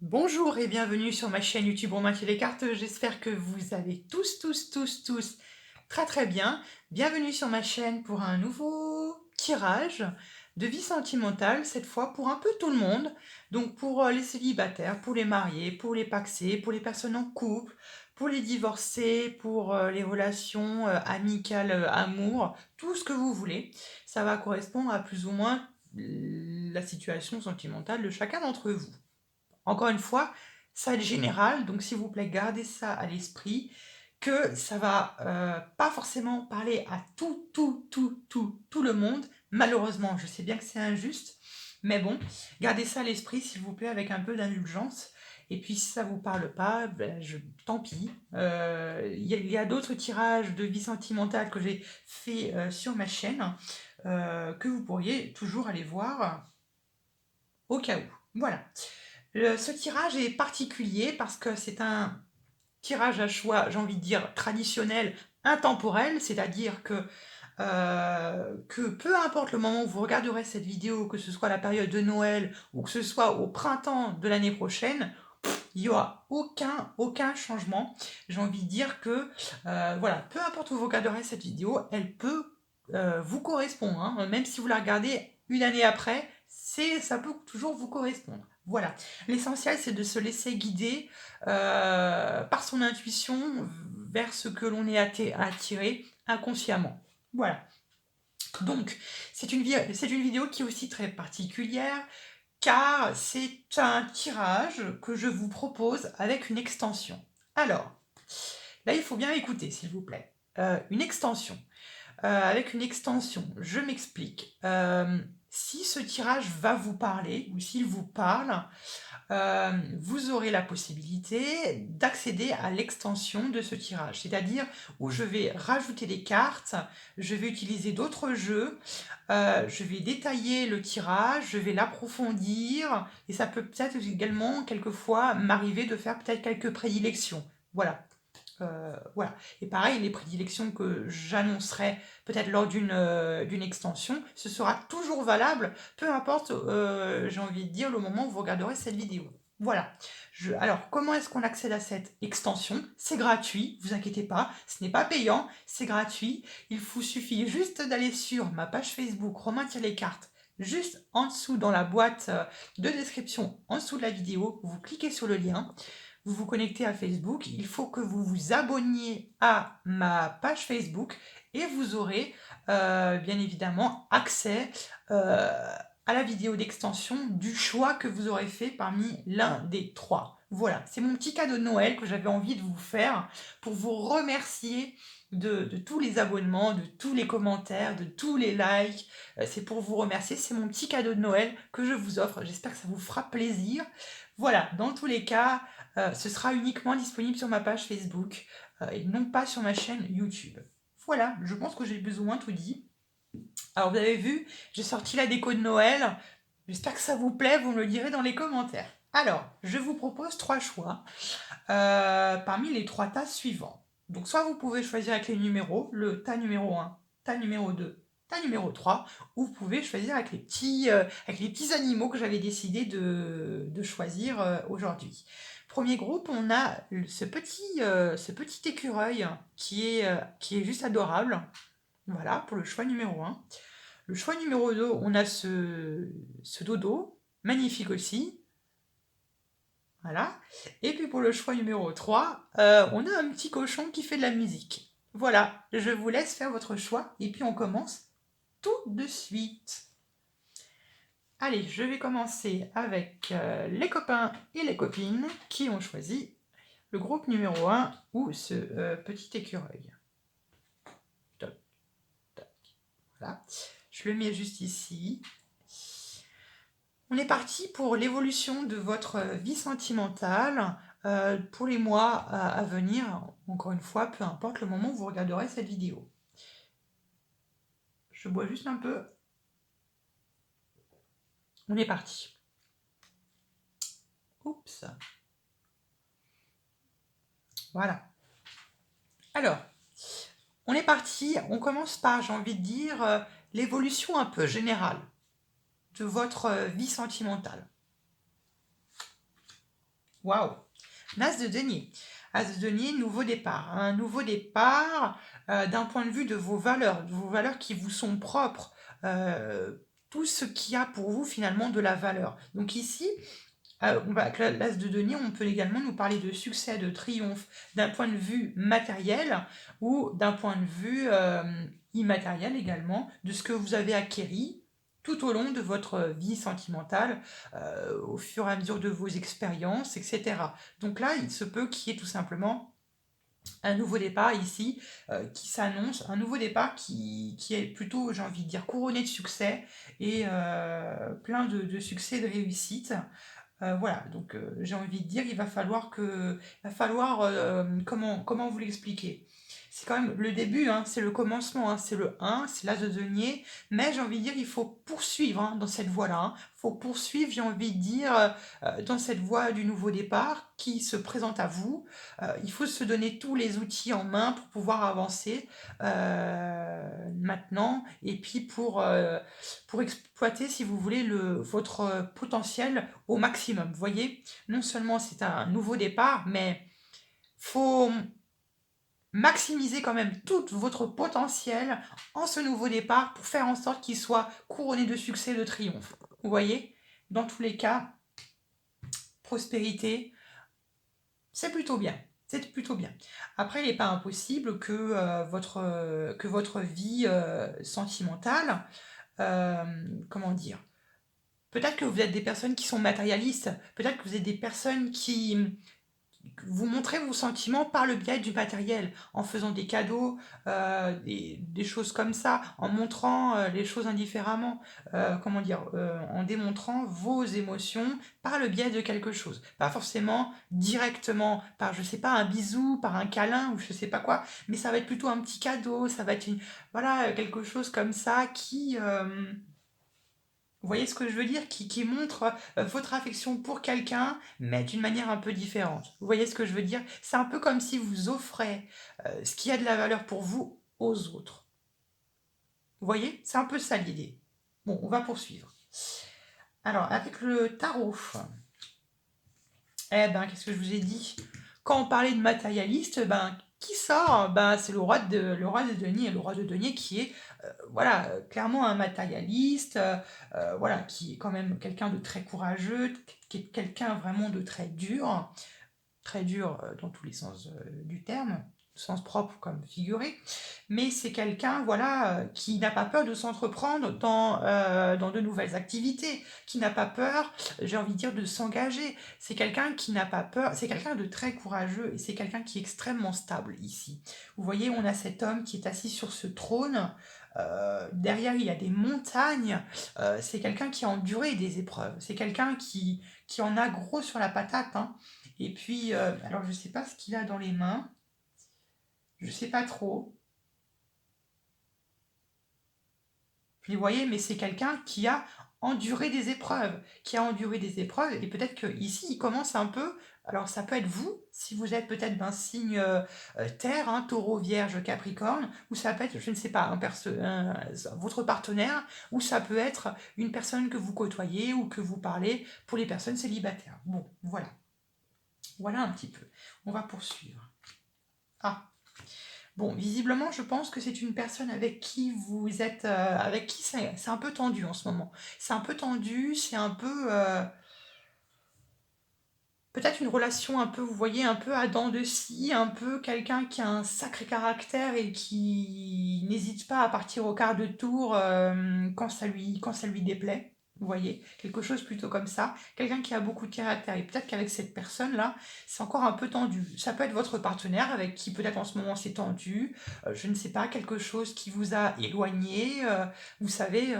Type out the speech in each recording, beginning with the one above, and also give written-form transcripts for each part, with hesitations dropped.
Bonjour et bienvenue sur ma chaîne YouTube On maintient les cartes. J'espère que vous allez tous très très bien. Bienvenue sur ma chaîne pour un nouveau tirage de vie sentimentale, cette fois pour un peu tout le monde. Donc pour les célibataires, pour les mariés, pour les pacsés, pour les personnes en couple, pour les divorcés, pour les relations amicales, amour, tout ce que vous voulez. Ça va correspondre à plus ou moins la situation sentimentale de chacun d'entre vous. Encore une fois, ça va être général, donc s'il vous plaît, gardez ça à l'esprit, que ça va pas forcément parler à tout le monde. Malheureusement, je sais bien que c'est injuste, mais bon, gardez ça à l'esprit, s'il vous plaît, avec un peu d'indulgence. Et puis si ça vous parle pas, tant pis. Il y a d'autres tirages de vie sentimentale que j'ai fait sur ma chaîne, que vous pourriez toujours aller voir au cas où. Voilà. Ce tirage est particulier parce que c'est un tirage à choix, j'ai envie de dire, traditionnel, intemporel, c'est-à-dire que peu importe le moment où vous regarderez cette vidéo, que ce soit la période de Noël ou que ce soit au printemps de l'année prochaine, il n'y aura aucun changement. J'ai envie de dire que, voilà, peu importe où vous regarderez cette vidéo, elle peut vous correspondre, hein. Même si vous la regardez une année après, ça peut toujours vous correspondre. Voilà. L'essentiel, c'est de se laisser guider par son intuition vers ce que l'on est attiré inconsciemment. Voilà. Donc, c'est une vidéo qui est aussi très particulière car c'est un tirage que je vous propose avec une extension. Alors, là, il faut bien écouter, s'il vous plaît. Une extension. Avec une extension, je m'explique. Si ce tirage va vous parler, ou s'il vous parle, vous aurez la possibilité d'accéder à l'extension de ce tirage, c'est-à-dire où je vais rajouter des cartes, je vais utiliser d'autres jeux, je vais détailler le tirage, je vais l'approfondir, et ça peut peut-être également quelquefois m'arriver de faire peut-être quelques prédilections. Voilà. Voilà. Et pareil, les prédilections que j'annoncerai peut-être lors d'une extension, ce sera toujours valable, peu importe, j'ai envie de dire, le moment où vous regarderez cette vidéo. Voilà. Alors, comment est-ce qu'on accède à cette extension? C'est gratuit, vous inquiétez pas, ce n'est pas payant, c'est gratuit. Il vous suffit juste d'aller sur ma page Facebook Romain tire les cartes, juste en dessous dans la boîte de description, en dessous de la vidéo, vous cliquez sur le lien, vous vous connectez à Facebook, il faut que vous vous abonniez à ma page Facebook et vous aurez bien évidemment accès à la vidéo d'extension du choix que vous aurez fait parmi l'un des trois. Voilà, c'est mon petit cadeau de Noël que j'avais envie de vous faire pour vous remercier de tous les abonnements, de tous les commentaires, de tous les likes. C'est pour vous remercier, c'est mon petit cadeau de Noël que je vous offre. J'espère que ça vous fera plaisir. Voilà, dans tous les cas, ce sera uniquement disponible sur ma page Facebook et non pas sur ma chaîne YouTube. Voilà, je pense que j'ai besoin tout dit. Alors vous avez vu, j'ai sorti la déco de Noël. J'espère que ça vous plaît, vous me le direz dans les commentaires. Alors, je vous propose trois choix parmi les trois tas suivants. Donc soit vous pouvez choisir avec les numéros, le tas numéro 1, tas numéro 2, tas numéro 3, ou vous pouvez choisir avec avec les petits animaux que j'avais décidé de choisir aujourd'hui. Premier groupe, on a ce petit écureuil qui est juste adorable. Voilà, pour le choix numéro 1. Le choix numéro 2, on a ce dodo, magnifique aussi. Voilà. Et puis pour le choix numéro 3, on a un petit cochon qui fait de la musique. Voilà, je vous laisse faire votre choix et puis on commence tout de suite. Allez, je vais commencer avec les copains et les copines qui ont choisi le groupe numéro 1 ou ce petit écureuil. Toc, toc. Voilà. Je le mets juste ici. On est parti pour l'évolution de votre vie sentimentale pour les mois à venir. Encore une fois, peu importe le moment où vous regarderez cette vidéo. Je bois juste un peu. On est parti. Oups. Voilà. Alors, on est parti. On commence par, j'ai envie de dire, l'évolution un peu générale de votre vie sentimentale. Waouh! L'as de denier. As de denier, nouveau départ. Un nouveau départ d'un point de vue de vos valeurs qui vous sont propres. euh, tout ce qui a pour vous finalement de la valeur. Donc ici, avec l'as de denier, on peut également nous parler de succès, de triomphe, d'un point de vue matériel ou d'un point de vue immatériel également, de ce que vous avez acquéri tout au long de votre vie sentimentale, au fur et à mesure de vos expériences, etc. Donc là, il se peut qu'il y ait tout simplement un nouveau départ ici qui s'annonce, un nouveau départ qui est plutôt, j'ai envie de dire, couronné de succès et plein de succès, de réussite. Voilà, donc j'ai envie de dire, comment vous l'expliquer? C'est quand même le début, hein, c'est le commencement, hein, c'est le 1, c'est l'as de denier, mais j'ai envie de dire, il faut poursuivre hein, dans cette voie-là. Hein. Il faut poursuivre, j'ai envie de dire, dans cette voie du nouveau départ qui se présente à vous. Il faut se donner tous les outils en main pour pouvoir avancer maintenant, et puis pour exploiter, si vous voulez, votre potentiel au maximum. Vous voyez, non seulement c'est un nouveau départ, mais faut maximiser quand même tout votre potentiel en ce nouveau départ pour faire en sorte qu'il soit couronné de succès, de triomphe. Vous voyez, dans tous les cas, prospérité, c'est plutôt bien. C'est plutôt bien. Après, il n'est pas impossible que votre vie sentimentale, euh, comment dire, peut-être que vous êtes des personnes qui sont matérialistes, peut-être que vous êtes des personnes qui vous montrez vos sentiments par le biais du matériel, en faisant des cadeaux, des choses comme ça, en montrant les choses indifféremment, en démontrant vos émotions par le biais de quelque chose. Pas forcément directement par, je sais pas, un bisou, par un câlin ou je sais pas quoi, mais ça va être plutôt un petit cadeau, ça va être voilà, quelque chose comme ça qui... vous voyez ce que je veux dire? Qui montre votre affection pour quelqu'un, mais d'une manière un peu différente. Vous voyez ce que je veux dire? C'est un peu comme si vous offrez ce qui a de la valeur pour vous aux autres. Vous voyez? C'est un peu ça l'idée. Bon, on va poursuivre. Alors, avec le tarot, eh ben, qu'est-ce que je vous ai dit? Quand on parlait de matérialiste, ben, qui sort? Ben, c'est le roi de denier. Le roi de denier qui est, voilà, clairement un matérialiste, voilà, qui est quand même quelqu'un de très courageux, qui est quelqu'un vraiment de très dur dans tous les sens du terme, sens propre comme figuré, mais c'est quelqu'un voilà, qui n'a pas peur de s'entreprendre dans de nouvelles activités, qui n'a pas peur, j'ai envie de dire, de s'engager. C'est quelqu'un qui n'a pas peur, c'est quelqu'un de très courageux et c'est quelqu'un qui est extrêmement stable ici. Vous voyez, on a cet homme qui est assis sur ce trône. Derrière, il y a des montagnes. C'est quelqu'un qui a enduré des épreuves. C'est quelqu'un qui en a gros sur la patate. Hein. Et puis, alors je sais pas ce qu'il a dans les mains, je sais pas trop. Puis vous voyez, mais c'est quelqu'un qui a enduré des épreuves, et peut-être que ici il commence un peu. Alors ça peut être vous, si vous êtes peut-être d'un signe terre, hein, taureau, vierge, capricorne, ou ça peut être, je ne sais pas, votre partenaire, ou ça peut être une personne que vous côtoyez ou que vous parlez pour les personnes célibataires. Bon, voilà. Voilà un petit peu. On va poursuivre. Ah, bon, visiblement, je pense que c'est une personne avec qui vous êtes, avec qui c'est un peu tendu en ce moment. C'est un peu tendu, c'est un peu, peut-être une relation un peu, vous voyez, un peu à dents de scie, un peu quelqu'un qui a un sacré caractère et qui n'hésite pas à partir au quart de tour quand ça lui déplaît. Vous voyez, quelque chose plutôt comme ça. Quelqu'un qui a beaucoup de caractère. Et peut-être qu'avec cette personne-là, c'est encore un peu tendu. Ça peut être votre partenaire avec qui peut-être en ce moment c'est tendu. Je ne sais pas, quelque chose qui vous a éloigné. Vous savez,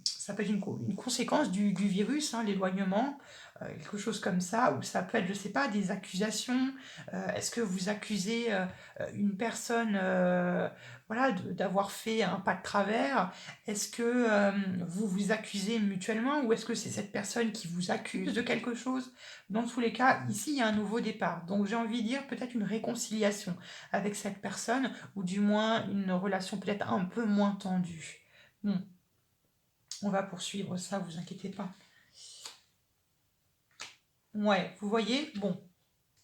ça peut être une conséquence du virus, hein, l'éloignement, quelque chose comme ça, ou ça peut être, je sais pas, des accusations. Est-ce que vous accusez une personne voilà, d'avoir fait un pas de travers? Est-ce que vous vous accusez mutuellement, ou est-ce que c'est cette personne qui vous accuse de quelque chose? Dans tous les cas, ici, il y a un nouveau départ. Donc j'ai envie de dire peut-être une réconciliation avec cette personne, ou du moins une relation peut-être un peu moins tendue. Bon, on va poursuivre ça, vous inquiétez pas. Ouais, vous voyez, bon,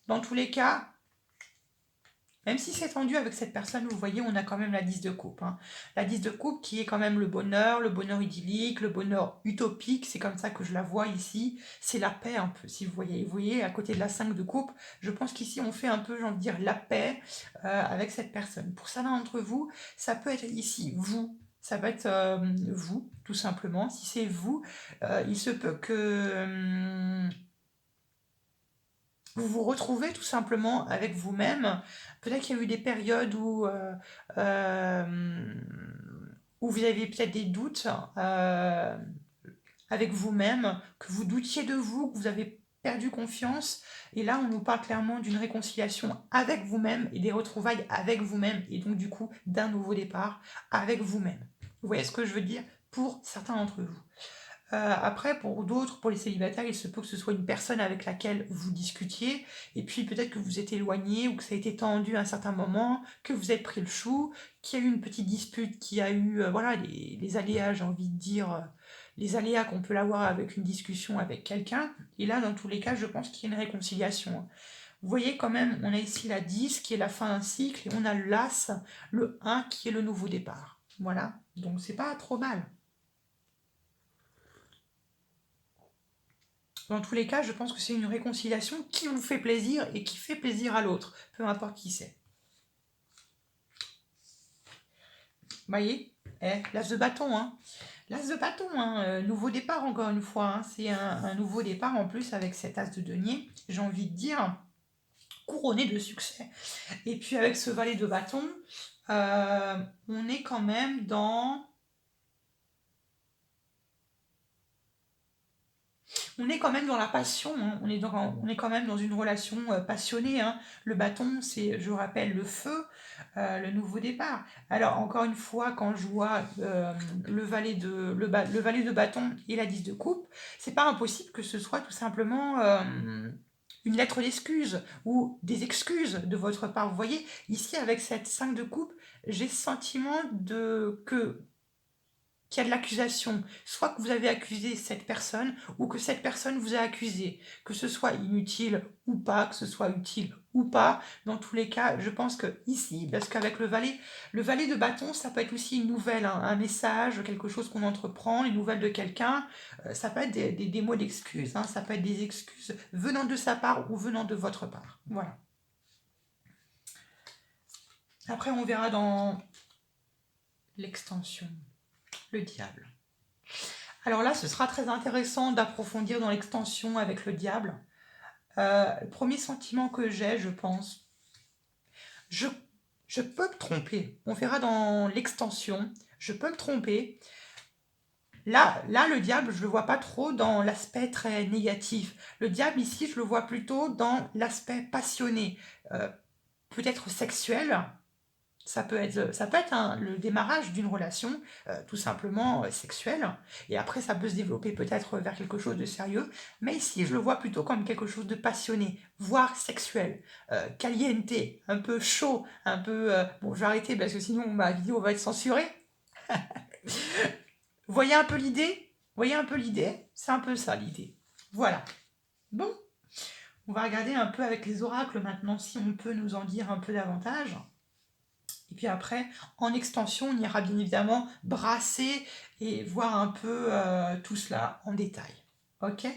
dans tous les cas, même si c'est tendu avec cette personne, vous voyez, on a quand même la 10 de coupe, hein. La 10 de coupe qui est quand même le bonheur idyllique, le bonheur utopique, c'est comme ça que je la vois ici. C'est la paix un peu, si vous voyez. Vous voyez, à côté de la 5 de coupe, je pense qu'ici on fait un peu, j'ai envie de dire, la paix avec cette personne. Pour certains d'entre vous, ça peut être ici, vous. Ça peut être vous, tout simplement. Si c'est vous, il se peut que vous vous retrouvez tout simplement avec vous-même. Peut-être qu'il y a eu des périodes euh, où vous avez peut-être des doutes avec vous-même, que vous doutiez de vous, que vous avez perdu confiance. Et là, on nous parle clairement d'une réconciliation avec vous-même et des retrouvailles avec vous-même. Et donc, du coup, d'un nouveau départ avec vous-même. Vous voyez ce que je veux dire pour certains d'entre vous. Après, pour d'autres, pour les célibataires, il se peut que ce soit une personne avec laquelle vous discutiez, et puis peut-être que vous êtes éloigné ou que ça a été tendu à un certain moment, que vous êtes pris le chou, qu'il y a eu une petite dispute, qu'il y a eu, voilà, les aléas, j'ai envie de dire, les aléas qu'on peut avoir avec une discussion avec quelqu'un. Et là, dans tous les cas, je pense qu'il y a une réconciliation, hein. Vous voyez quand même, on a ici la 10 qui est la fin d'un cycle, et on a l'As, le 1 qui est le nouveau départ. Voilà, donc c'est pas trop mal. Dans tous les cas, je pense que c'est une réconciliation qui vous fait plaisir et qui fait plaisir à l'autre, peu importe qui c'est. Vous voyez, l'as de bâton, hein. L'as de bâton, hein. Nouveau départ encore une fois, hein. C'est un nouveau départ en plus avec cet as de denier, j'ai envie de dire, couronné de succès. Et puis avec ce valet de bâton, on est quand même dans... On est quand même dans la passion, hein. On est quand même dans une relation passionnée, hein. Le bâton, c'est, je rappelle, le feu, le nouveau départ. Alors, encore une fois, quand je vois le valet de bâton et la 10 de coupe, c'est pas impossible que ce soit tout simplement une lettre d'excuse ou des excuses de votre part. Vous voyez, ici, avec cette 5 de coupe, j'ai ce sentiment qu'il y a de l'accusation, soit que vous avez accusé cette personne, ou que cette personne vous a accusé, que ce soit inutile ou pas, que ce soit utile ou pas, dans tous les cas, je pense que ici, parce qu'avec le valet de bâton, ça peut être aussi une nouvelle, hein, un message, quelque chose qu'on entreprend, les nouvelles de quelqu'un, ça peut être des mots d'excuses, hein, ça peut être des excuses venant de sa part ou venant de votre part. Voilà. Après, on verra dans l'extension, le diable. Alors là, ce sera très intéressant d'approfondir dans l'extension avec le diable. Le premier sentiment que j'ai, je pense, je, je peux me tromper. On verra dans l'extension. Je peux me tromper. Là, le diable, je ne le vois pas trop dans l'aspect très négatif. Le diable, ici, je le vois plutôt dans l'aspect passionné, euh, peut-être sexuel. Ça peut être le démarrage d'une relation tout simplement sexuelle. Et après, ça peut se développer peut-être vers quelque chose de sérieux. Mais ici, je le vois plutôt comme quelque chose de passionné, voire sexuel. Caliente, un peu chaud, un peu... bon, je vais arrêter parce que sinon ma vidéo va être censurée. Vous voyez un peu l'idée? Vous voyez un peu l'idée? C'est un peu ça l'idée. Voilà. Bon, on va regarder un peu avec les oracles maintenant si on peut nous en dire un peu davantage. Et puis après, en extension, on ira bien évidemment brasser et voir un peu tout cela en détail. Ok?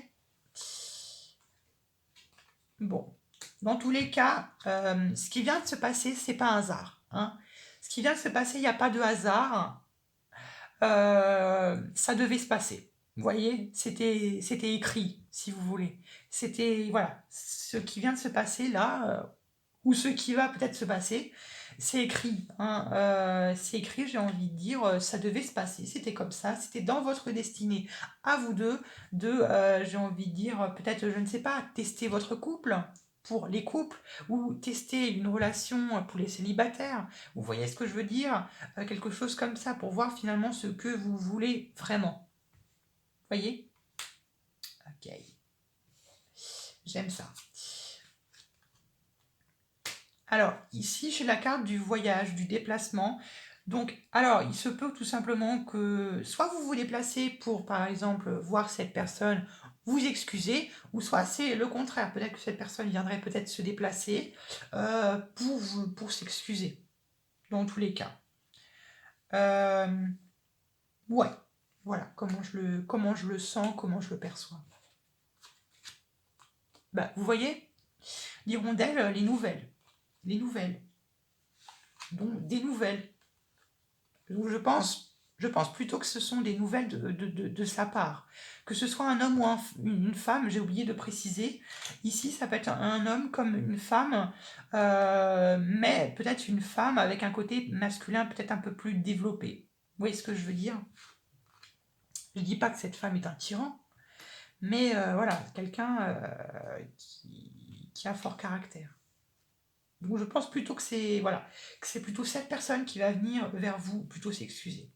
Bon. Dans tous les cas, ce qui vient de se passer, c'est pas un hasard, hein. Ce qui vient de se passer, il n'y a pas de hasard. Ça devait se passer. Vous voyez, c'était écrit, si vous voulez. C'était, voilà, ce qui vient de se passer là, ou ce qui va peut-être se passer, c'est écrit, hein, c'est écrit, j'ai envie de dire, ça devait se passer, c'était comme ça, c'était dans votre destinée, à vous deux, j'ai envie de dire, peut-être, je ne sais pas, tester votre couple, pour les couples, ou tester une relation pour les célibataires, vous voyez ce que je veux dire, quelque chose comme ça, pour voir finalement ce que vous voulez vraiment. Voyez? Ok, j'aime ça. Alors, ici, j'ai la carte du voyage, du déplacement. Donc, alors, il se peut tout simplement que soit vous vous déplacez pour, par exemple, voir cette personne vous excuser, ou soit c'est le contraire. Peut-être que cette personne viendrait peut-être se déplacer pour s'excuser, dans tous les cas. Ouais, voilà, comment je le sens, comment je le perçois. Bah, vous voyez, l'hirondelle, les nouvelles. Les nouvelles. Donc, des nouvelles. Donc, je pense plutôt que ce sont des nouvelles de sa part. Que ce soit un homme ou une femme, j'ai oublié de préciser. Ici, ça peut être un homme comme une femme, mais peut-être une femme avec un côté masculin peut-être un peu plus développé. Vous voyez ce que je veux dire? Je ne dis pas que cette femme est un tyran, mais voilà, quelqu'un qui a fort caractère. Donc je pense plutôt que c'est voilà, que c'est plutôt cette personne qui va venir vers vous plutôt s'excuser.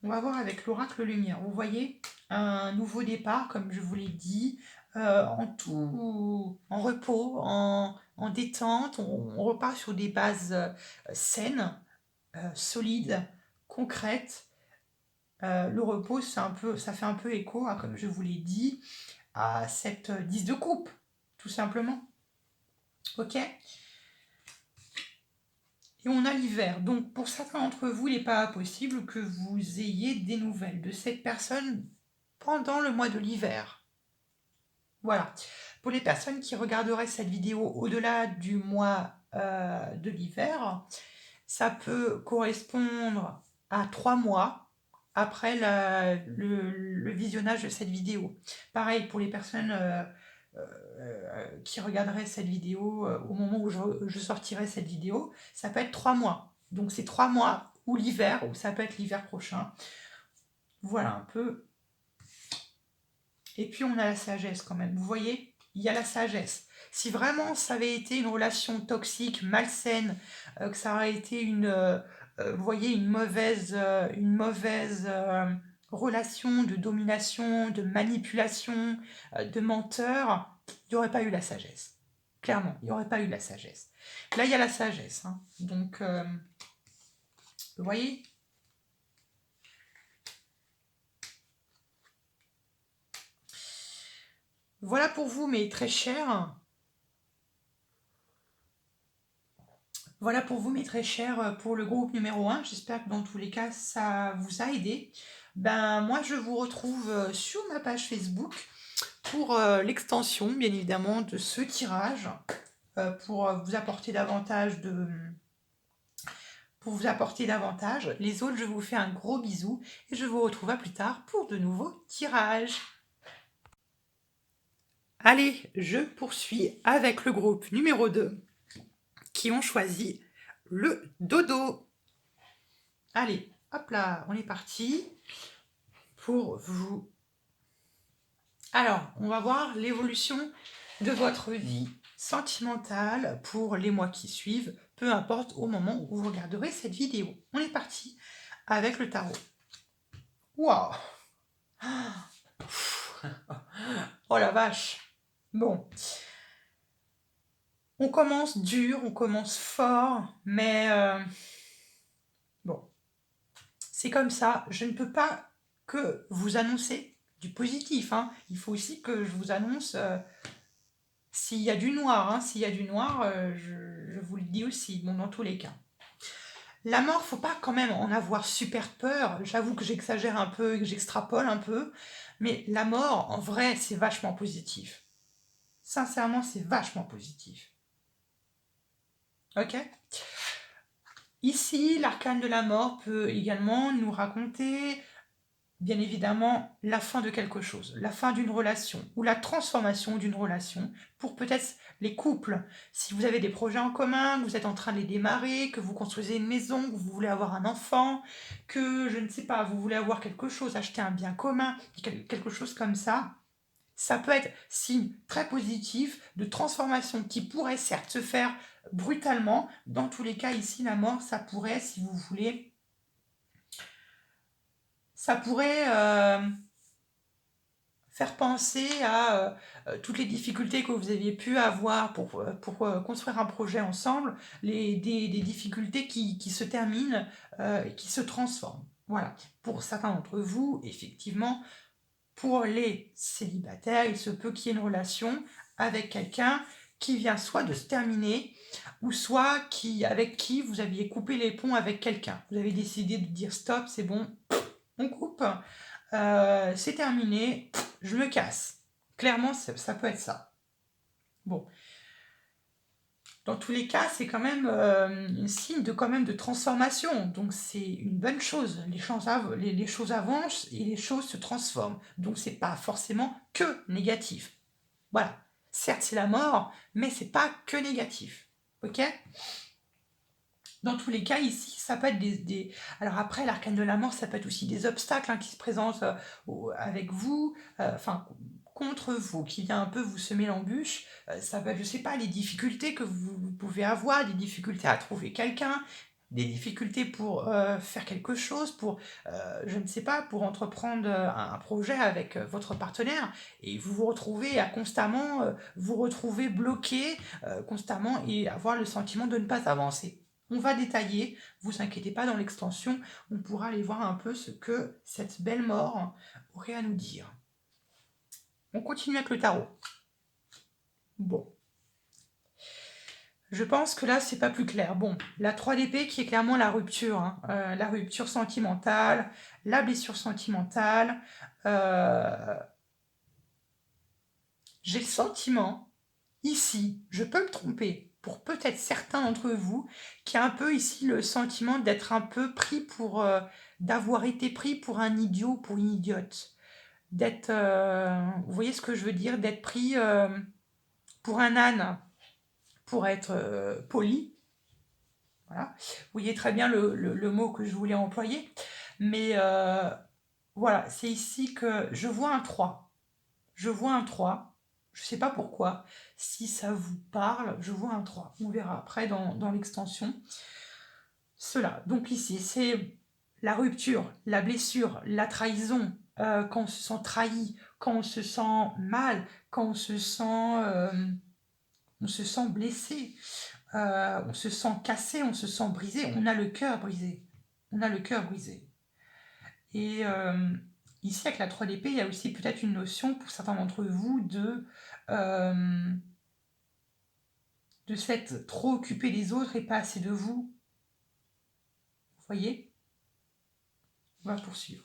On va voir avec l'oracle lumière. Vous voyez un nouveau départ, comme je vous l'ai dit, en tout, en repos, en détente. On repart sur des bases saines, solides, concrètes. Le repos, ça fait un peu écho, hein, comme je vous l'ai dit, à cette 10 de coupe, tout simplement. Ok? Et on a l'hiver. Donc, pour certains d'entre vous, il n'est pas possible que vous ayez des nouvelles de cette personne pendant le mois de l'hiver. Voilà. Pour les personnes qui regarderaient cette vidéo au-delà du mois de l'hiver, ça peut correspondre à 3 mois après le visionnage de cette vidéo. Pareil pour les personnes qui regarderaient cette vidéo au moment où je sortirai cette vidéo, ça peut être 3 mois. Donc c'est 3 mois ou l'hiver, ou ça peut être l'hiver prochain. Voilà un peu. Et puis on a la sagesse quand même. Vous voyez, il y a la sagesse. Si vraiment ça avait été une relation toxique, malsaine, que ça aurait été vous voyez, une mauvaise relation de domination, de manipulation, de menteur, il n'y aurait pas eu la sagesse. Clairement, il n'y aurait pas eu la sagesse. Là, il y a la sagesse. Hein. Donc, vous voyez, voilà pour vous, mes très chers. Voilà pour vous, mes très chers, pour le groupe numéro 1. J'espère que dans tous les cas, ça vous a aidé. Ben, moi, je vous retrouve sur ma page Facebook pour l'extension, bien évidemment, de ce tirage, pour vous apporter davantage pour vous apporter davantage. Les autres, je vous fais un gros bisou et je vous retrouve à plus tard pour de nouveaux tirages. Allez, je poursuis avec le groupe numéro 2 qui ont choisi le dodo. Allez, hop là, on est parti pour vous. Alors, on va voir l'évolution de votre vie sentimentale pour les mois qui suivent, peu importe au moment où vous regarderez cette vidéo. On est parti avec le tarot. Waouh! Oh la vache! Bon. On commence dur, on commence fort, mais bon, c'est comme ça. Je ne peux pas que vous annoncer du positif. Hein. Il faut aussi que je vous annonce s'il y a du noir. Hein. S'il y a du noir, je vous le dis aussi, bon, dans tous les cas. La mort, faut pas quand même en avoir super peur. J'avoue que j'exagère un peu, que j'extrapole un peu, mais la mort, en vrai, c'est vachement positif. Sincèrement, c'est vachement positif. Ok? Ici, l'arcane de la mort peut également nous raconter, bien évidemment, la fin de quelque chose, la fin d'une relation ou la transformation d'une relation pour peut-être les couples. Si vous avez des projets en commun, que vous êtes en train de les démarrer, que vous construisez une maison, que vous voulez avoir un enfant, que, je ne sais pas, vous voulez avoir quelque chose, acheter un bien commun, quelque chose comme ça peut être signe très positif de transformation qui pourrait certes se faire brutalement. Dans tous les cas, ici, la mort, ça pourrait, si vous voulez, ça pourrait faire penser à toutes les difficultés que vous aviez pu avoir pour construire un projet ensemble, des difficultés qui se terminent et qui se transforment. Voilà. Pour certains d'entre vous, effectivement, Pour les célibataires, il se peut qu'il y ait une relation avec quelqu'un qui vient soit de se terminer, ou soit avec qui vous aviez coupé les ponts avec quelqu'un. Vous avez décidé de dire stop, c'est bon, on coupe, c'est terminé, je me casse. Clairement, ça peut être ça. Bon. Dans tous les cas, c'est quand même un signe de transformation. Donc c'est une bonne chose. Les choses avancent et les choses se transforment. Donc c'est pas forcément que négatif. Voilà. Certes, c'est la mort, mais c'est pas que négatif. Ok? Dans tous les cas, ici, ça peut être Alors après, l'arcane de la mort, ça peut être aussi des obstacles qui se présentent avec vous, enfin, contre vous, qui vient un peu vous semer l'embûche. Ça peut être, je sais pas, les difficultés que vous pouvez avoir, des difficultés à trouver quelqu'un, des difficultés pour faire quelque chose, je ne sais pas, pour entreprendre un projet avec votre partenaire, et vous vous retrouvez à constamment vous retrouver bloqué constamment et avoir le sentiment de ne pas avancer. On va détailler, vous inquiétez pas, dans l'extension, on pourra aller voir un peu ce que cette belle mort aurait à nous dire. On continue avec le tarot. Bon. Je pense que là, c'est pas plus clair. Bon, la 3 d'épée qui est clairement la rupture. La rupture sentimentale, la blessure sentimentale. J'ai le sentiment, ici, je peux me tromper, pour peut-être certains d'entre vous, qui a un peu ici le sentiment d'être un peu d'avoir été pris pour un idiot, pour une idiote. Vous voyez ce que je veux dire, d'être pris pour un âne, pour être poli. Voilà. Vous voyez très bien le mot que je voulais employer. Mais voilà, c'est ici que je vois un 3. Je vois un 3. Je ne sais pas pourquoi. Si ça vous parle, je vois un 3. On verra après dans l'extension. Cela. Donc ici, c'est la rupture, la blessure, la trahison, quand on se sent trahi, quand on se sent mal, quand on se sent blessé, on se sent cassé, on se sent brisé, on a le cœur brisé. On a le cœur brisé. Et ici, avec la 3 d'épée, il y a aussi peut-être une notion pour certains d'entre vous de s'être trop occupé des autres et pas assez de vous. Vous voyez? On va poursuivre.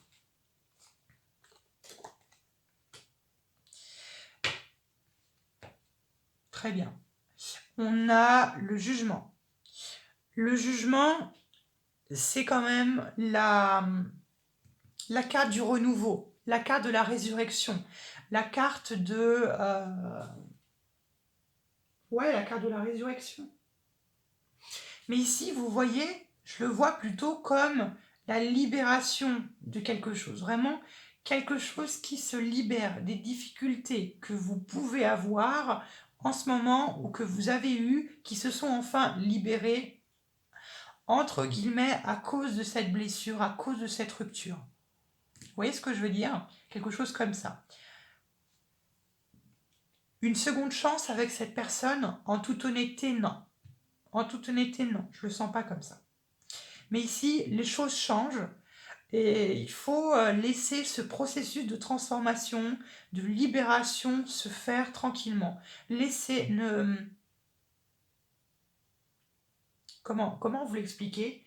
Très bien. On a le jugement. Le jugement, c'est quand même la carte du renouveau, la carte de la résurrection, la carte la carte de la résurrection. Mais ici, vous voyez, je le vois plutôt comme la libération de quelque chose. Vraiment, quelque chose qui se libère des difficultés que vous pouvez avoir en ce moment ou que vous avez eues, qui se sont enfin libérées, entre guillemets, à cause de cette blessure, à cause de cette rupture. Vous voyez ce que je veux dire? Quelque chose comme ça. Une seconde chance avec cette personne, en toute honnêteté, non. En toute honnêteté, non. Je le sens pas comme ça. Mais ici, les choses changent et il faut laisser ce processus de transformation, de libération se faire tranquillement. Comment vous l'expliquer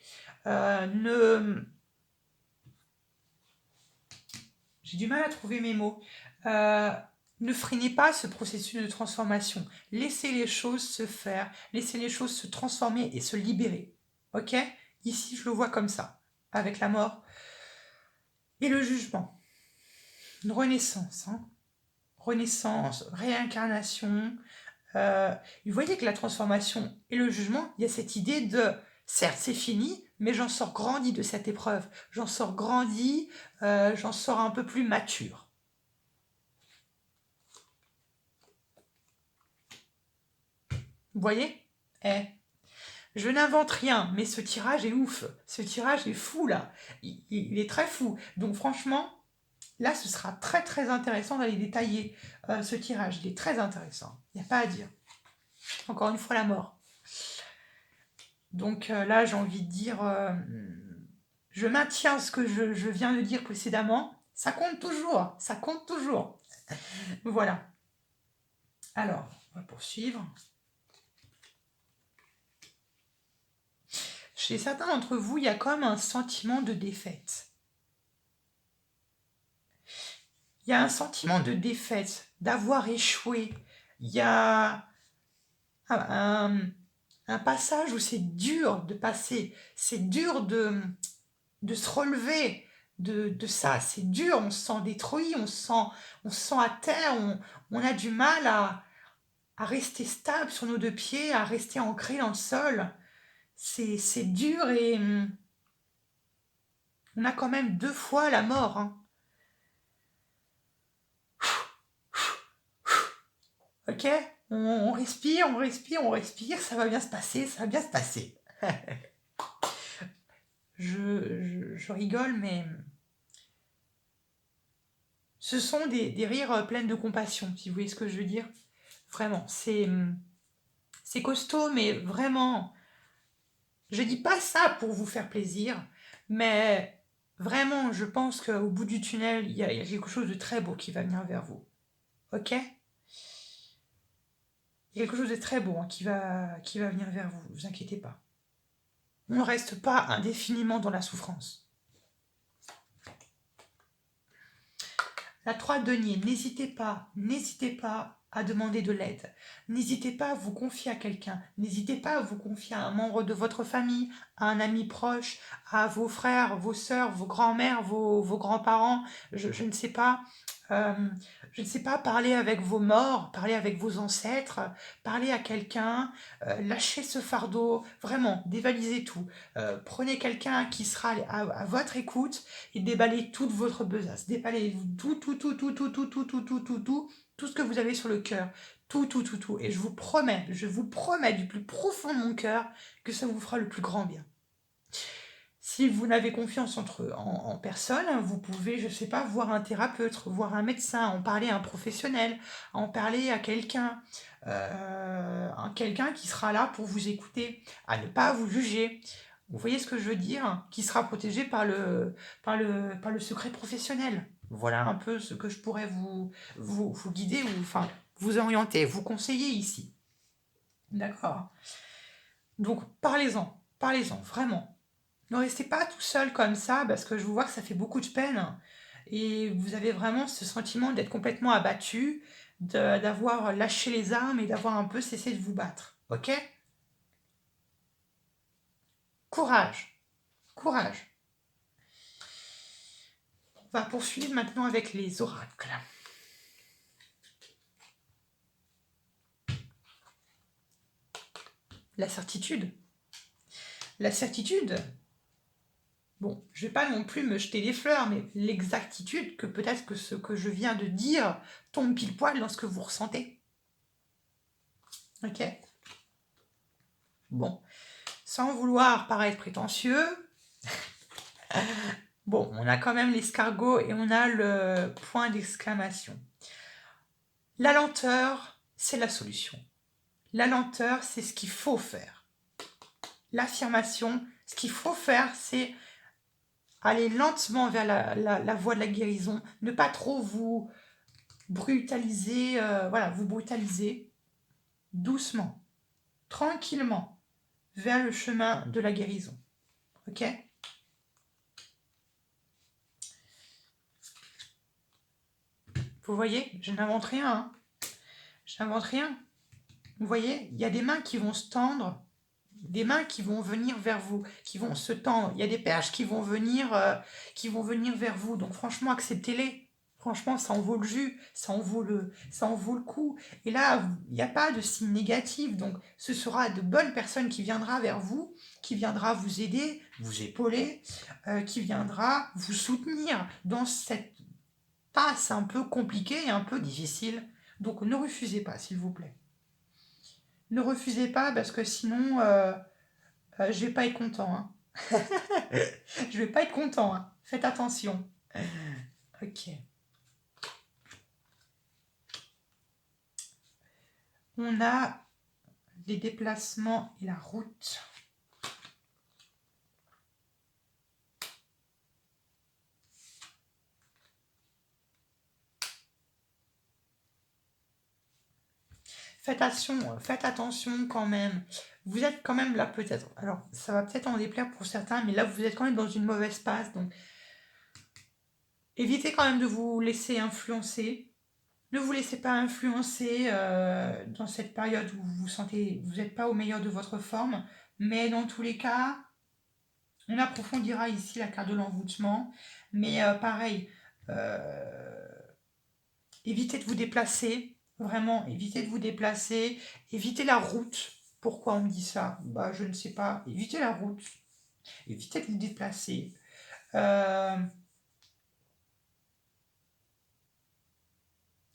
J'ai du mal à trouver mes mots. Ne freinez pas ce processus de transformation. Laissez les choses se faire, laissez les choses se transformer et se libérer. Ok? Ici, je le vois comme ça, avec la mort et le jugement. Une renaissance. Renaissance, réincarnation. Vous voyez que la transformation et le jugement, il y a cette idée de, certes c'est fini, mais j'en sors grandi de cette épreuve. J'en sors grandi, j'en sors un peu plus mature. Vous voyez? Je n'invente rien, mais ce tirage est ouf. Ce tirage est fou, là. Il est très fou. Donc franchement, là, ce sera très très intéressant d'aller détailler ce tirage. Il est très intéressant. Il n'y a pas à dire. Encore une fois, la mort. Donc là, j'ai envie de dire, je maintiens ce que je viens de dire précédemment. Ça compte toujours, ça compte toujours. Voilà. Alors, on va poursuivre. Chez certains d'entre vous, il y a comme un sentiment de défaite. Il y a un sentiment de défaite, d'avoir échoué. Il y a un passage où c'est dur de passer, c'est dur de se relever de ça, c'est dur, on se sent détruit, on se sent à terre, on a du mal à rester stable sur nos deux pieds, à rester ancré dans le sol. C'est dur et on a quand même 2 fois la mort. Hein. Ok, on respire, on respire, on respire, ça va bien se passer, ça va bien se passer. je rigole, mais ce sont des rires pleins de compassion, si vous voyez ce que je veux dire. Vraiment, c'est costaud, mais vraiment, je dis pas ça pour vous faire plaisir, mais vraiment, je pense qu'au bout du tunnel, il y a quelque chose de très beau qui va venir vers vous. Ok? Il y a quelque chose de très beau hein, qui va venir vers vous, ne vous inquiétez pas. On ne reste pas indéfiniment dans la souffrance. La 3 de denier, n'hésitez pas à demander de l'aide. N'hésitez pas à vous confier à quelqu'un. N'hésitez pas à vous confier à un membre de votre famille, à un ami proche, à vos frères, vos sœurs, vos grands-mères, vos grands-parents. Je ne sais pas. Euh, je ne sais pas, parler avec vos morts, parler avec vos ancêtres, parler à quelqu'un, lâchez ce fardeau, vraiment, dévalisez tout. Prenez quelqu'un qui sera à votre écoute et déballez toute votre besace. Déballez tout ce que vous avez sur le cœur. Tout. Et je vous promets du plus profond de mon cœur que ça vous fera le plus grand bien. Si vous n'avez confiance en personne, vous pouvez, je ne sais pas, voir un thérapeute, voir un médecin, en parler à un professionnel, en parler à quelqu'un qui sera là pour vous écouter, à ne pas vous juger. Vous voyez ce que je veux dire? Qui sera protégé par le secret professionnel. Voilà un peu ce que je pourrais vous guider, ou enfin vous orienter, vous conseiller ici. D'accord? Donc parlez-en, vraiment. Ne restez pas tout seul comme ça, parce que je vous vois que ça fait beaucoup de peine. Et vous avez vraiment ce sentiment d'être complètement abattu, d'avoir lâché les armes et d'avoir un peu cessé de vous battre. Ok? Courage. Courage. On va poursuivre maintenant avec les oracles. La certitude. La certitude. Bon, je vais pas non plus me jeter des fleurs, mais l'exactitude que peut-être que ce que je viens de dire tombe pile poil dans ce que vous ressentez. Ok? Bon, sans vouloir paraître prétentieux, bon, on a quand même l'escargot et on a le point d'exclamation. La lenteur, c'est la solution. La lenteur, c'est ce qu'il faut faire. L'affirmation, ce qu'il faut faire, c'est aller lentement vers la voie de la guérison. Ne pas trop vous brutaliser, vous brutaliser doucement, tranquillement, vers le chemin de la guérison. Ok ? Vous voyez, je n'invente rien. Hein. Je n'invente rien. Vous voyez, il y a des mains qui vont se tendre, des mains qui vont venir vers vous, qui vont se tendre. Il y a des perches qui vont venir vers vous. Donc franchement, acceptez-les. Franchement, ça en vaut le jus, ça en vaut le coup. Et là, il n'y a pas de signe négatif. Donc ce sera de bonnes personnes qui viendra vers vous, qui viendra vous aider, vous épauler, qui viendra vous soutenir dans cette passe un peu compliquée et un peu difficile. Donc ne refusez pas, s'il vous plaît. Ne refusez pas, parce que sinon, je vais pas être content. Hein. Je vais pas être content. Hein. Faites attention. Ok. On a les déplacements et la route. faites attention quand même. Vous êtes quand même là peut-être, alors ça va peut-être en déplaire pour certains, mais là vous êtes quand même dans une mauvaise passe, donc évitez quand même de vous laisser influencer. Ne vous laissez pas influencer dans cette période où vous sentez, vous n'êtes pas au meilleur de votre forme, mais dans tous les cas, on approfondira ici la carte de l'envoûtement, mais pareil, euh, évitez de vous déplacer, vraiment, évitez de vous déplacer, évitez la route. Pourquoi on me dit ça? Bah, je ne sais pas. Évitez la route, évitez de vous déplacer. Euh,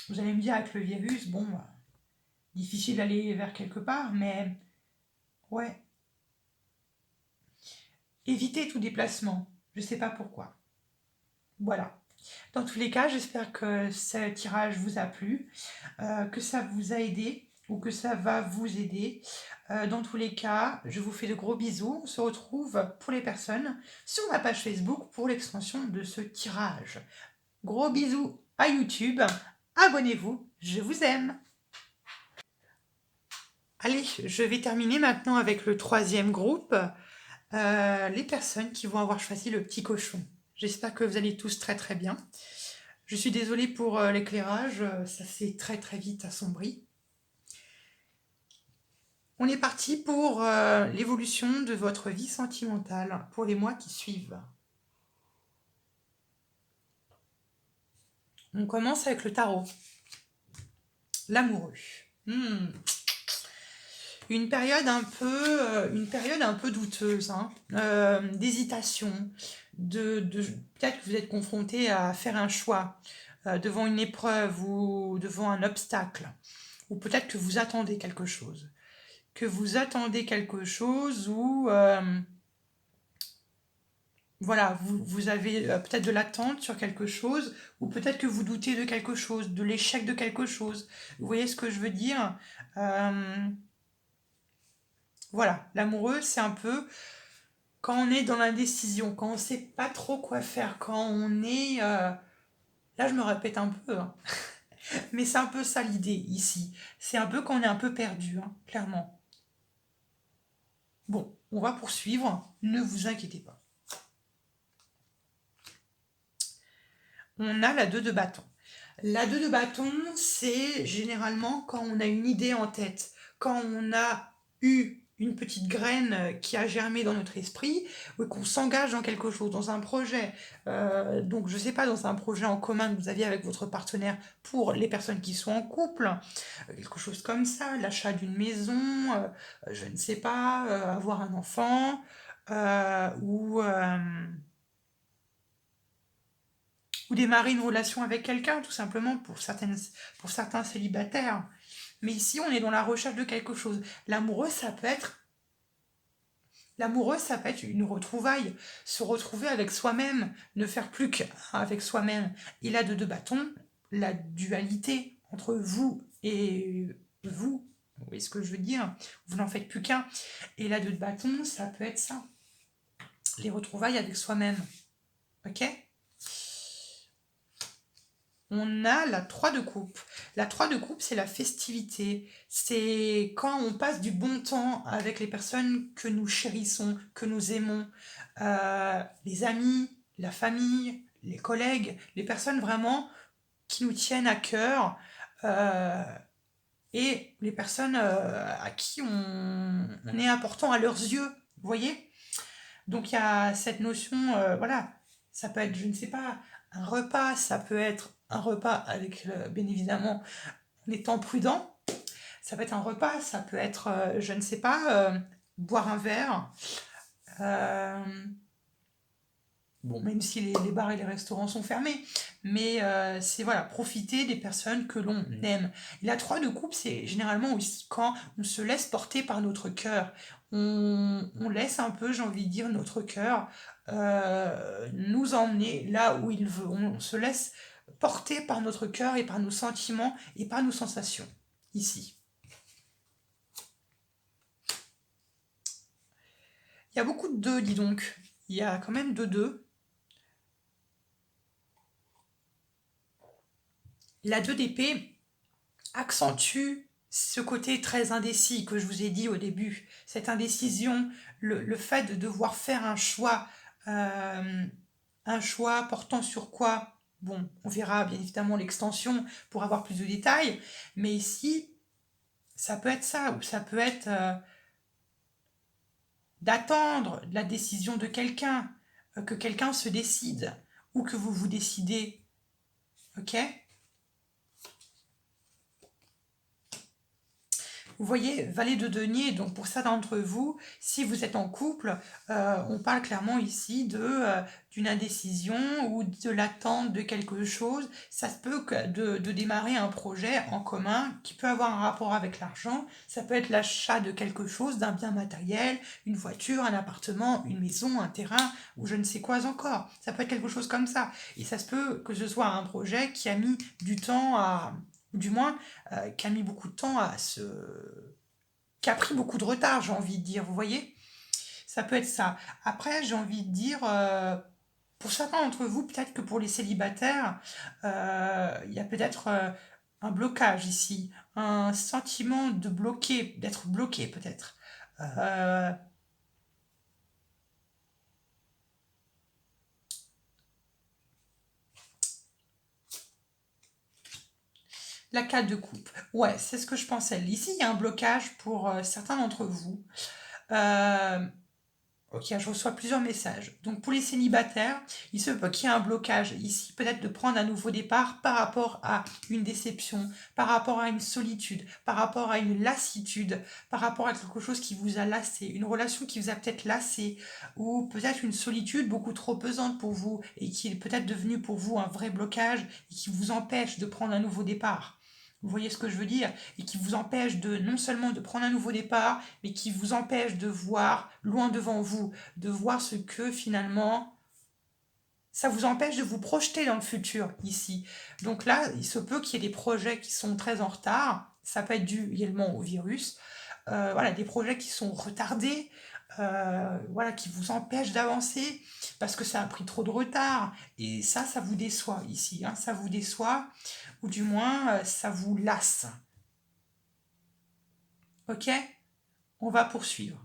vous allez me dire avec le virus, bon, bah, difficile d'aller vers quelque part, mais ouais, évitez tout déplacement. Je ne sais pas pourquoi. Voilà. Dans tous les cas, j'espère que ce tirage vous a plu, que ça vous a aidé ou que ça va vous aider. Dans tous les cas, je vous fais de gros bisous. On se retrouve pour les personnes sur ma page Facebook pour l'extension de ce tirage. Gros bisous à YouTube. Abonnez-vous. Je vous aime. Allez, je vais terminer maintenant avec le troisième groupe. Les personnes qui vont avoir choisi le petit cochon. J'espère que vous allez tous très très bien. Je suis désolée pour l'éclairage, ça s'est très très vite assombri. On est parti pour l'évolution de votre vie sentimentale pour les mois qui suivent. On commence avec le tarot. L'amoureux. Une période un peu douteuse, hein, d'hésitation, peut-être que vous êtes confronté à faire un choix devant une épreuve ou devant un obstacle, ou peut-être que vous attendez quelque chose. Ou voilà, vous avez peut-être de l'attente sur quelque chose, ou peut-être que vous doutez de quelque chose, de l'échec de quelque chose. Vous voyez ce que je veux dire? Euh, Voilà, l'amoureux, c'est un peu quand on est dans l'indécision, quand on ne sait pas trop quoi faire, quand on est... Là, je me répète un peu, hein, mais c'est un peu ça l'idée ici. C'est un peu quand on est un peu perdu, hein, clairement. Bon, on va poursuivre, ne vous inquiétez pas. On a la 2 de bâton. La 2 de bâton, c'est généralement quand on a une idée en tête, quand on a eu une petite graine qui a germé dans notre esprit, ou qu'on s'engage dans quelque chose, dans un projet. Donc, je ne sais pas, dans un projet en commun que vous aviez avec votre partenaire pour les personnes qui sont en couple, quelque chose comme ça, l'achat d'une maison, je ne sais pas, avoir un enfant, ou démarrer une relation avec quelqu'un, tout simplement, pour certains célibataires. Mais ici, on est dans la recherche de quelque chose. L'amoureux, ça peut être une retrouvaille, se retrouver avec soi-même, ne faire plus qu'avec soi-même. Et là, de deux bâtons, la dualité entre vous et vous. Vous voyez ce que je veux dire? Vous n'en faites plus qu'un. Et là, de deux bâtons, ça peut être ça. Les retrouvailles avec soi-même. Ok? On a la 3 de coupe. La 3 de coupe, c'est la festivité. C'est quand on passe du bon temps avec les personnes que nous chérissons, que nous aimons. Les amis, la famille, les collègues, les personnes vraiment qui nous tiennent à cœur. euh, et les personnes à qui on est important à leurs yeux. Vous voyez? Donc il y a cette notion, voilà, ça peut être, je ne sais pas, un repas, ça peut être un repas avec, bien évidemment, en étant prudent, ça peut être un repas, ça peut être, je ne sais pas, boire un verre. euh, bon, même si les bars et les restaurants sont fermés, mais c'est voilà, profiter des personnes que l'on aime. Et la 3 de coupe, c'est généralement aussi quand on se laisse porter par notre cœur. On laisse un peu, j'ai envie de dire, notre cœur nous emmener là où il veut. On se laisse porter par notre cœur et par nos sentiments et par nos sensations, ici. Il y a beaucoup de deux, dis donc. Il y a quand même deux. La 2 d'épée accentue ce côté très indécis que je vous ai dit au début, cette indécision, le fait de devoir faire un choix portant sur quoi? Bon, on verra bien évidemment l'extension pour avoir plus de détails, mais ici, ça peut être ça, ou ça peut être d'attendre la décision de quelqu'un, que quelqu'un se décide, ou que vous vous décidez, ok? Vous voyez, valet de denier, donc pour certains d'entre vous, si vous êtes en couple, on parle clairement ici d'une indécision ou de l'attente de quelque chose. Ça se peut de démarrer un projet en commun qui peut avoir un rapport avec l'argent. Ça peut être l'achat de quelque chose, d'un bien matériel, une voiture, un appartement, une maison, un terrain ou je ne sais quoi encore. Ça peut être quelque chose comme ça. Et ça se peut que ce soit un projet qui a mis du temps à du moins qui a mis beaucoup de temps à se... qui a pris beaucoup de retard, j'ai envie de dire, vous voyez? Ça peut être ça. Après, j'ai envie de dire, pour certains d'entre vous, peut-être que pour les célibataires, il y a peut-être un blocage ici, un sentiment de bloquer, d'être bloqué peut-être. Euh, la 4 de coupe. Ouais, c'est ce que je pensais. Ici, il y a un blocage pour certains d'entre vous. Euh, Ok, je reçois plusieurs messages. Donc pour les célibataires, il se peut qu'il y ait un blocage ici, peut-être de prendre un nouveau départ par rapport à une déception, par rapport à une solitude, par rapport à une lassitude, par rapport à quelque chose qui vous a lassé, une relation qui vous a peut-être lassé, ou peut-être une solitude beaucoup trop pesante pour vous et qui est peut-être devenue pour vous un vrai blocage et qui vous empêche de prendre un nouveau départ. Vous voyez ce que je veux dire? Et qui vous empêche de non seulement de prendre un nouveau départ, mais qui vous empêche de voir loin devant vous, de voir ce que finalement, ça vous empêche de vous projeter dans le futur ici. Donc là, il se peut qu'il y ait des projets qui sont très en retard, ça peut être dû également au virus, voilà, des projets qui sont retardés, voilà, qui vous empêchent d'avancer parce que ça a pris trop de retard. Et ça vous déçoit ici, hein, ça vous déçoit, ou du moins, ça vous lasse. Ok? On va poursuivre.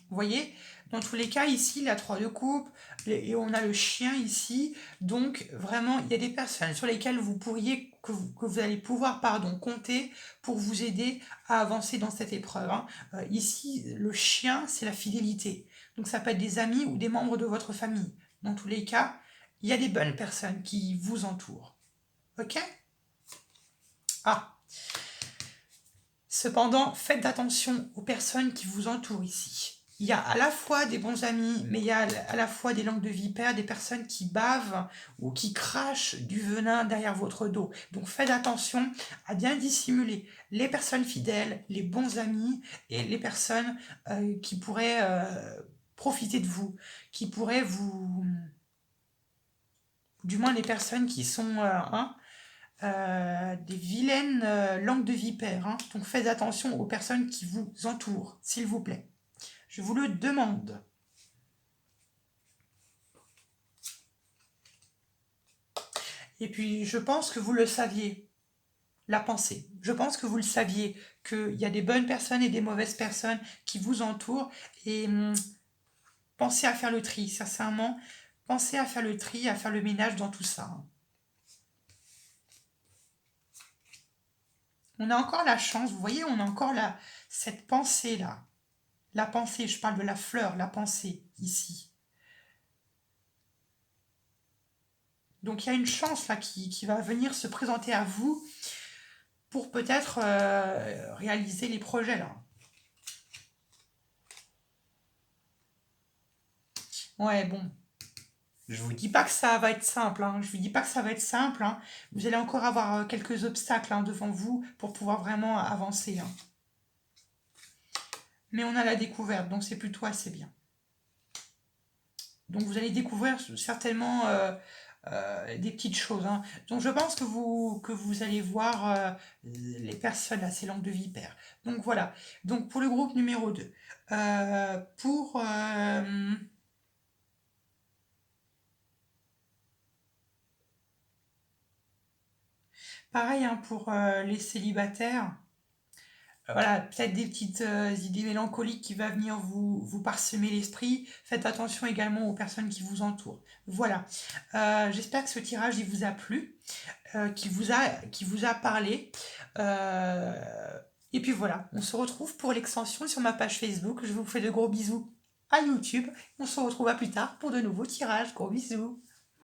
Vous voyez, dans tous les cas, ici, la 3 de coupe, et on a le chien ici. Donc, vraiment, il y a des personnes sur lesquelles vous pourriez, que vous allez pouvoir, pardon, compter pour vous aider à avancer dans cette épreuve, hein. Ici, le chien, c'est la fidélité. Donc, ça peut être des amis ou des membres de votre famille. Dans tous les cas, il y a des bonnes personnes qui vous entourent. Ok? Ah, cependant, faites attention aux personnes qui vous entourent ici. Il y a à la fois des bons amis, mais il y a à la fois des langues de vipère, des personnes qui bavent ou qui crachent du venin derrière votre dos. Donc faites attention à bien dissimuler les personnes fidèles, les bons amis et les personnes qui pourraient profiter de vous, qui pourraient vous... Du moins les personnes qui sont... hein, des vilaines langues de vipère, hein. Donc faites attention aux personnes qui vous entourent, s'il vous plaît. Je vous le demande. Et puis, je pense que vous le saviez, la pensée. Je pense que vous le saviez, qu'il y a des bonnes personnes et des mauvaises personnes qui vous entourent. Et pensez à faire le tri, sincèrement. Pensez à faire le tri, à faire le ménage dans tout ça, hein. On a encore la chance, vous voyez, on a encore cette pensée-là. La pensée, je parle de la fleur, la pensée, ici. Donc il y a une chance là qui va venir se présenter à vous pour peut-être réaliser les projets là. Ouais, bon. Je vous dis pas que ça va être simple, hein. Je vous dis pas que ça va être simple, hein. Vous allez encore avoir quelques obstacles hein, devant vous pour pouvoir vraiment avancer, hein. Mais on a la découverte, donc c'est plutôt assez bien. Donc vous allez découvrir certainement des petites choses, hein. Donc je pense que vous allez voir les personnes à ces langues de vipère. Donc voilà. Donc pour le groupe numéro 2. Pour Pareil hein, pour les célibataires. Voilà, peut-être des petites idées mélancoliques qui va venir vous parsemer l'esprit. Faites attention également aux personnes qui vous entourent. Voilà. J'espère que ce tirage il vous a plu, qui vous a parlé. Euh, et puis voilà, on se retrouve pour l'extension sur ma page Facebook. Je vous fais de gros bisous à YouTube. On se retrouve à plus tard pour de nouveaux tirages. Gros bisous.